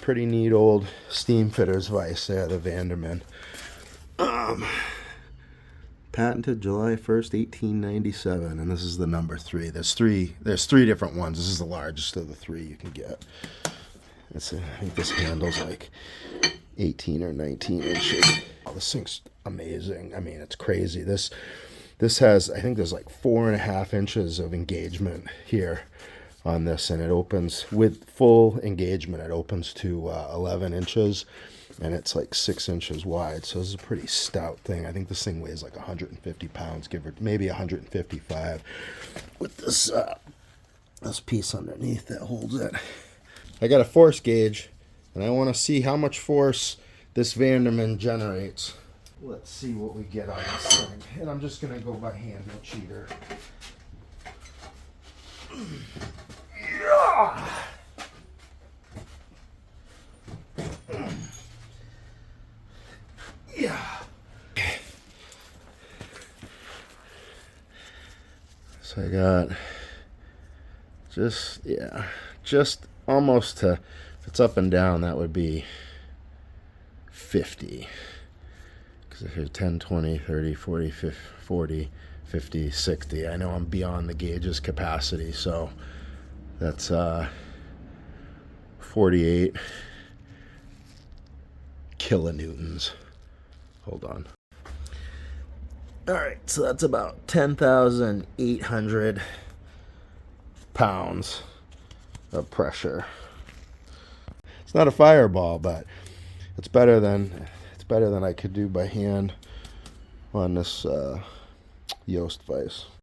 pretty neat old steamfitters vise there, the Vanderman. Patented July 1st, 1897, and this is the number 3. There's three different ones. This is the largest of the 3 you can get. I think this handle's like 18 or 19 inches. Oh, this thing's amazing. I mean, it's crazy. This has, I think there's like 4.5 inches of engagement here on this, and it opens with full engagement. It opens to 11 inches, and it's like 6 inches wide. So this is a pretty stout thing. I think this thing weighs like 150 pounds, maybe 155, with this this piece underneath that holds it. I got a force gauge, and I want to see how much force this Vanderman generates. Let's see what we get on this thing. And I'm just going to go by hand, no cheater. Yeah. So I got just almost to, if it's up and down, that would be 50. Because if you're 10, 20, 30, 40, 50, 40, 50, 60, I know I'm beyond the gauge's capacity, so that's 48 kilonewtons. Hold on. All right, so that's about 10,800 pounds of pressure. It's not a fireball, but it's better than I could do by hand on this Yost vise.